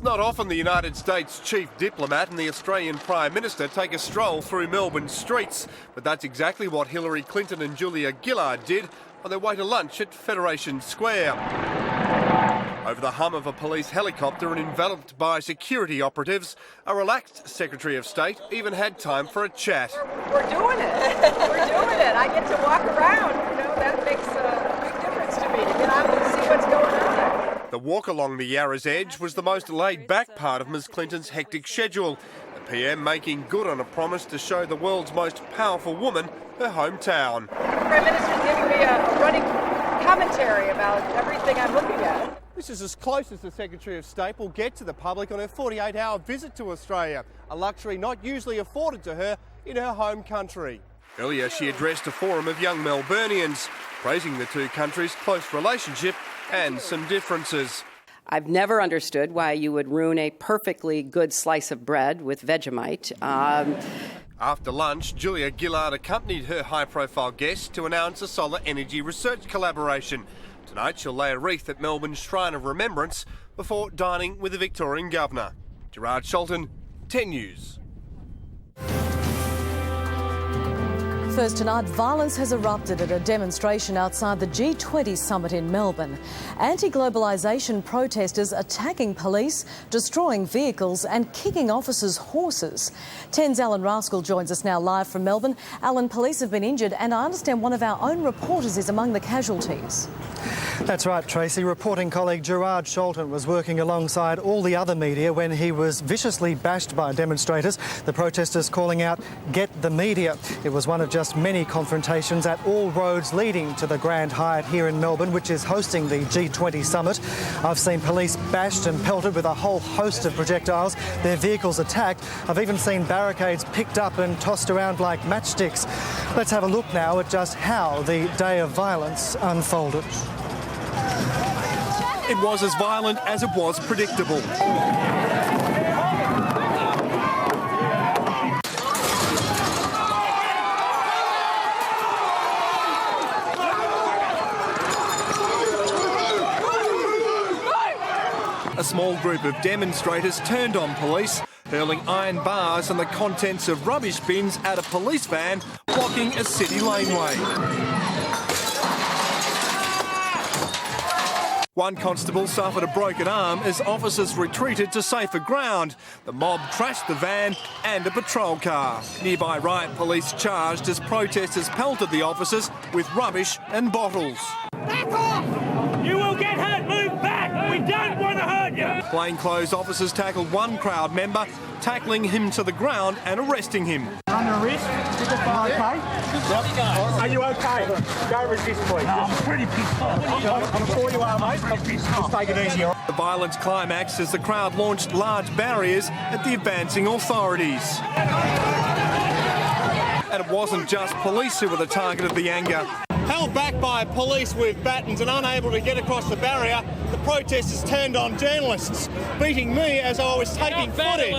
not often the United States chief diplomat and the Australian Prime Minister take a stroll through Melbourne streets, but that's exactly what Hillary Clinton and Julia Gillard did on their way to lunch at Federation Square. Over the hum of a police helicopter and enveloped by security operatives, a relaxed Secretary of State even had time for a chat. We're doing it. We're doing it. I get to walk around. That makes a big difference to me, to get out and see what's going on. The walk along the Yarra's Edge was the most laid-back part of Ms Clinton's hectic schedule. The PM making good on a promise to show the world's most powerful woman her hometown. The Prime Minister's giving me a running commentary about everything I'm looking at. This is as close as the Secretary of State will get to the public on her 48-hour visit to Australia, a luxury not usually afforded to her in her home country. Earlier, she addressed a forum of young Melburnians, praising the two countries' close relationship and some differences. I've never understood why you would ruin a perfectly good slice of bread with Vegemite. After lunch, Julia Gillard accompanied her high-profile guest to announce a solar energy research collaboration. Tonight, she'll lay a wreath at Melbourne's Shrine of Remembrance before dining with the Victorian Governor. Gerard Scholten, 10 News. First tonight, violence has erupted at a demonstration outside the G20 summit in Melbourne. Anti-globalisation protesters attacking police, destroying vehicles and kicking officers' horses. 10's Alan Rascal joins us now live from Melbourne. Alan, police have been injured and I understand one of our own reporters is among the casualties. That's right, Tracy. Reporting colleague Gerard Scholten was working alongside all the other media when he was viciously bashed by demonstrators, the protesters calling out, "Get the media." It was one of just many confrontations at all roads leading to the Grand Hyatt here in Melbourne, which is hosting the G20 summit. I've seen police bashed and pelted with a whole host of projectiles, their vehicles attacked. I've even seen barricades picked up and tossed around like matchsticks. Let's have a look now at just how the day of violence unfolded. It was as violent as it was predictable. A small group of demonstrators turned on police, hurling iron bars and the contents of rubbish bins at a police van, blocking a city laneway. One constable suffered a broken arm as officers retreated to safer ground. The mob trashed the van and a patrol car. Nearby riot police charged as protesters pelted the officers with rubbish and bottles. Back off! You will get hurt! Move back! We don't want to hurt you! Plainclothes officers tackled one crowd member, tackling him to the ground and arresting him. Under arrest? Okay? Yep. Are you okay? Don't resist, please. No, I'm pretty pissed off. I'm sure you are, mate. Just take it easy. The violence climaxed as the crowd launched large barriers at the advancing authorities. And it wasn't just police who were the target of the anger. Held back by police with batons and unable to get across the barrier, the protesters turned on journalists, beating me as I was taking footage.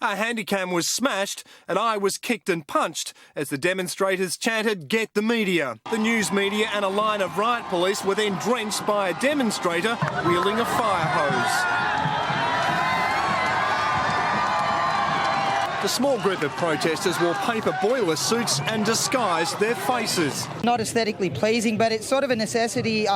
Our handycam was smashed and I was kicked and punched as the demonstrators chanted, "Get the media." The news media and a line of riot police were then drenched by a demonstrator wielding a fire hose. The small group of protesters wore paper boiler suits and disguised their faces. Not aesthetically pleasing, but it's sort of a necessity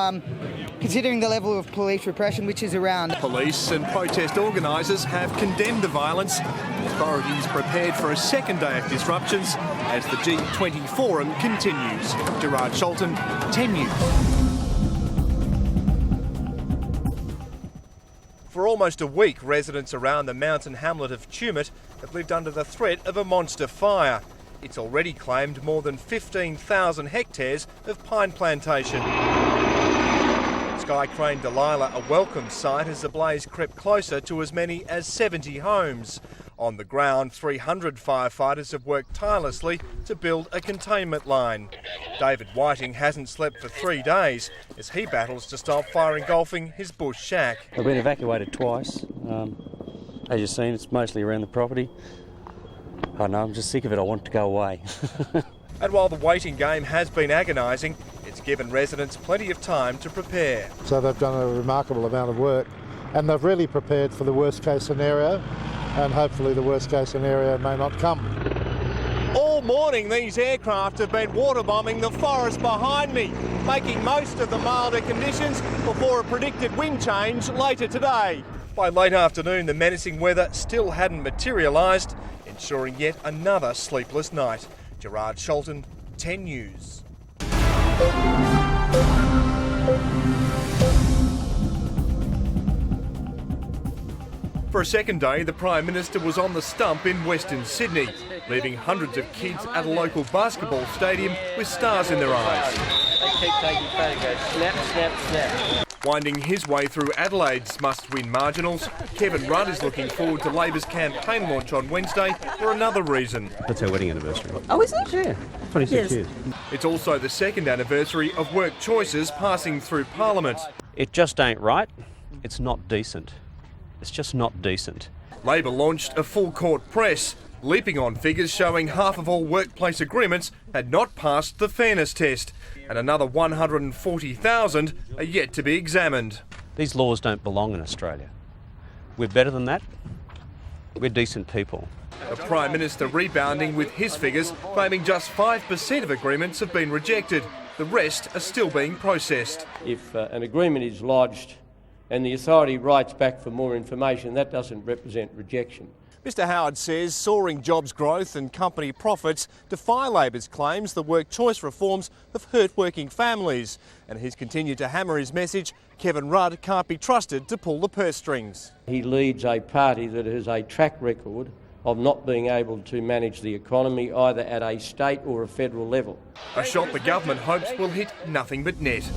considering the level of police repression which is around. Police and protest organisers have condemned the violence. Authorities prepared for a second day of disruptions as the G20 forum continues. Gerard Scholten, 10 News. For almost a week, residents around the mountain hamlet of Tumut have lived under the threat of a monster fire. It's already claimed more than 15,000 hectares of pine plantation. Sky Crane Delilah a welcome sight as the blaze crept closer to as many as 70 homes. On the ground, 300 firefighters have worked tirelessly to build a containment line. David Whiting hasn't slept for 3 days as he battles to stop fire engulfing his bush shack. I've been evacuated twice. As you've seen, it's mostly around the property. I don't know, I'm just sick of it. I want it to go away. And while the waiting game has been agonising, it's given residents plenty of time to prepare. So they've done a remarkable amount of work and they've really prepared for the worst case scenario, and hopefully the worst case scenario may not come. All morning these aircraft have been water bombing the forest behind me, making most of the milder conditions before a predicted wind change later today. By late afternoon, the menacing weather still hadn't materialised, ensuring yet another sleepless night. Gerard Scholten, 10 News. For a second day, the Prime Minister was on the stump in Western Sydney, leaving hundreds of kids at a local basketball stadium with stars in their eyes. They keep taking photographs. Snap, snap, snap. Winding his way through Adelaide's must-win marginals, Kevin Rudd is looking forward to Labor's campaign launch on Wednesday for another reason. That's our wedding anniversary. Oh, is it? Yeah, 26 years. It's also the second anniversary of work choices passing through Parliament. It just ain't right. It's not decent. It's just not decent. Labor launched a full-court press, leaping on figures showing half of all workplace agreements had not passed the fairness test, and another 140,000 are yet to be examined. These laws don't belong in Australia. We're better than that. We're decent people. The Prime Minister rebounding with his figures, claiming just 5% of agreements have been rejected. The rest are still being processed. If an agreement is lodged and the authority writes back for more information, that doesn't represent rejection. Mr Howard says soaring jobs growth and company profits defy Labor's claims the work choice reforms have hurt working families. And he's continued to hammer his message, Kevin Rudd can't be trusted to pull the purse strings. He leads a party that has a track record of not being able to manage the economy either at a state or a federal level. A shot the government hopes will hit nothing but net.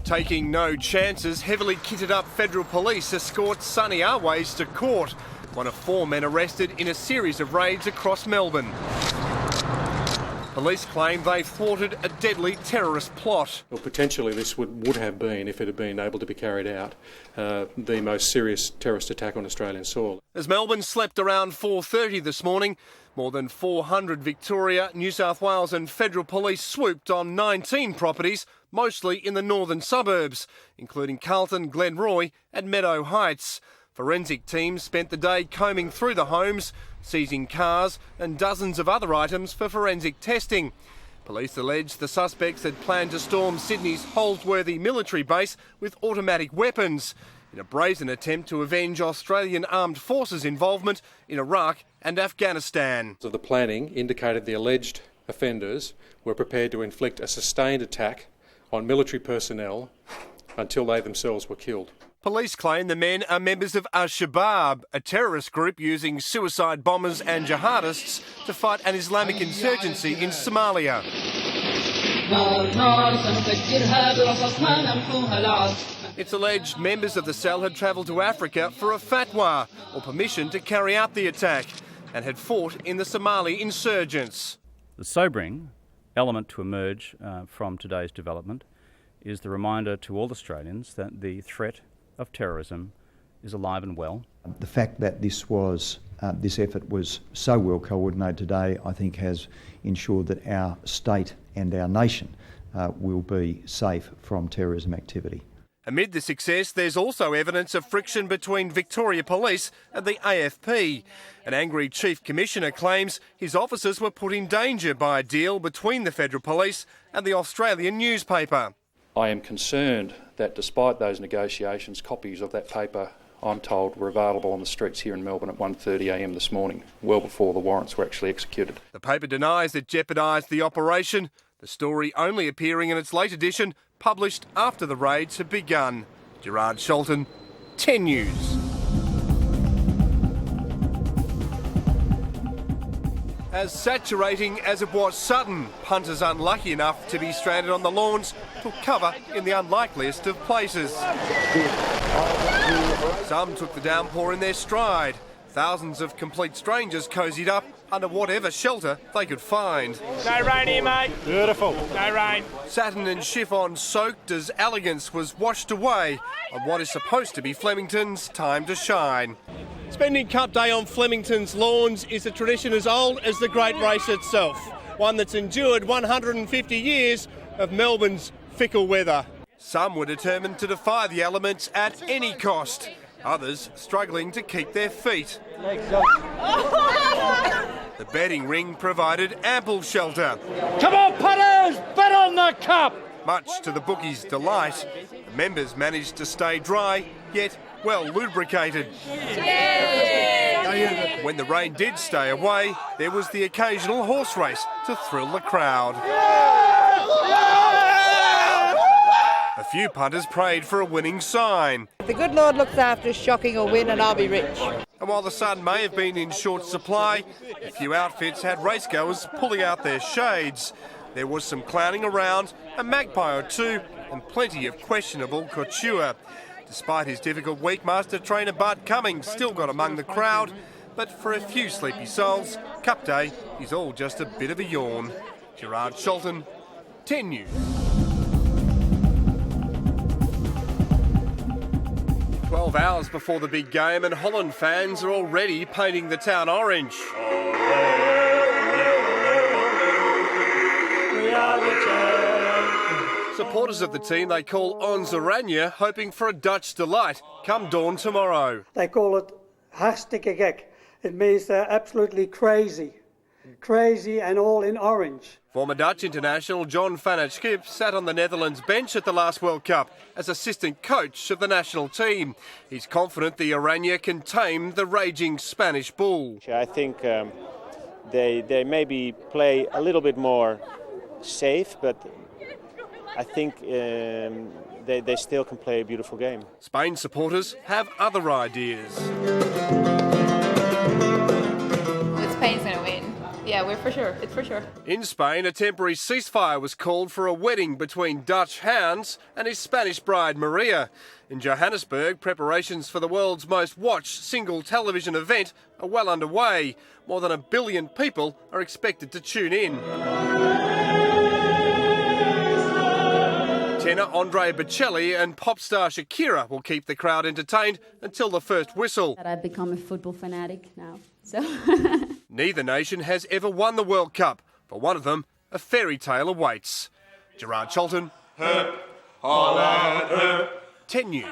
Taking no chances, heavily kitted up federal police escort Sonny Airways to court, one of 4 men arrested in a series of raids across Melbourne. Police claim they thwarted a deadly terrorist plot. Well, potentially this would have been, if it had been able to be carried out, the most serious terrorist attack on Australian soil. As Melbourne slept around 4:30 this morning, more than 400 Victoria, New South Wales and federal police swooped on 19 properties, mostly in the northern suburbs, including Carlton, Glenroy and Meadow Heights. Forensic teams spent the day combing through the homes, seizing cars and dozens of other items for forensic testing. Police allege the suspects had planned to storm Sydney's Holsworthy military base with automatic weapons in a brazen attempt to avenge Australian armed forces' involvement in Iraq and Afghanistan. So the planning indicated the alleged offenders were prepared to inflict a sustained attack on military personnel until they themselves were killed. Police claim the men are members of Al-Shabaab, a terrorist group using suicide bombers and jihadists to fight an Islamic insurgency in Somalia. It's alleged members of the cell had travelled to Africa for a fatwa, or permission to carry out the attack, and had fought in the Somali insurgents. The sobering element to emerge from today's development is the reminder to all Australians that the threat of terrorism is alive and well. The fact that this effort was so well coordinated today, I think, has ensured that our state and our nation will be safe from terrorism activity. Amid the success, there's also evidence of friction between Victoria Police and the AFP. An angry Chief Commissioner claims his officers were put in danger by a deal between the Federal Police and the Australian newspaper. I am concerned that despite those negotiations, copies of that paper, I'm told, were available on the streets here in Melbourne at 1:30 a.m. this morning, well before the warrants were actually executed. The paper denies it jeopardised the operation, the story only appearing in its late edition, published after the raids had begun. Gerard Scholten, 10 News. As saturating as it was Sutton, punters unlucky enough to be stranded on the lawns took cover in the unlikeliest of places. Some took the downpour in their stride. Thousands of complete strangers cosied up under whatever shelter they could find. No rain here, mate. Beautiful. No rain. Satin and chiffon soaked as elegance was washed away on what is supposed to be Flemington's time to shine. Spending Cup Day on Flemington's lawns is a tradition as old as the Great Race itself, one that's endured 150 years of Melbourne's fickle weather. Some were determined to defy the elements at any cost. Others struggling to keep their feet. The betting ring provided ample shelter. Come on, punters! Bet on the cup! Much to the bookies' delight, the members managed to stay dry, yet well lubricated. Yay! When the rain did stay away, there was the occasional horse race to thrill the crowd. A few punters prayed for a winning sign. If the good Lord looks after us, shocking will win and I'll be rich. And while the sun may have been in short supply, a few outfits had racegoers pulling out their shades. There was some clowning around, a magpie or two, and plenty of questionable couture. Despite his difficult week, Master Trainer Bart Cummings still got among the crowd, but for a few sleepy souls, Cup Day is all just a bit of a yawn. Gerard Scholten, 10 News. 12 hours before the big game and Holland fans are already painting the town orange. Supporters of the team they call Ons Oranje, hoping for a Dutch delight come dawn tomorrow. They call it hartstikke gek. It means they're absolutely crazy. Crazy and all in orange. Former Dutch international John van 't Schip sat on the Netherlands bench at the last World Cup as assistant coach of the national team. He's confident the Oranje can tame the raging Spanish bull. I think they maybe play a little bit more safe, but I think they still can play a beautiful game. Spain supporters have other ideas. Spain's going to win. Yeah, it's for sure. In Spain, a temporary ceasefire was called for a wedding between Dutch hounds and his Spanish bride Maria. In Johannesburg, preparations for the world's most watched single television event are well underway. More than 1 billion people are expected to tune in. Tenor Andre Bocelli and pop star Shakira will keep the crowd entertained until the first whistle. I've become a football fanatic now, so... Neither nation has ever won the World Cup. For one of them, a fairy tale awaits. Gerard Scholten, Herb, Holland, Herb, 10 News.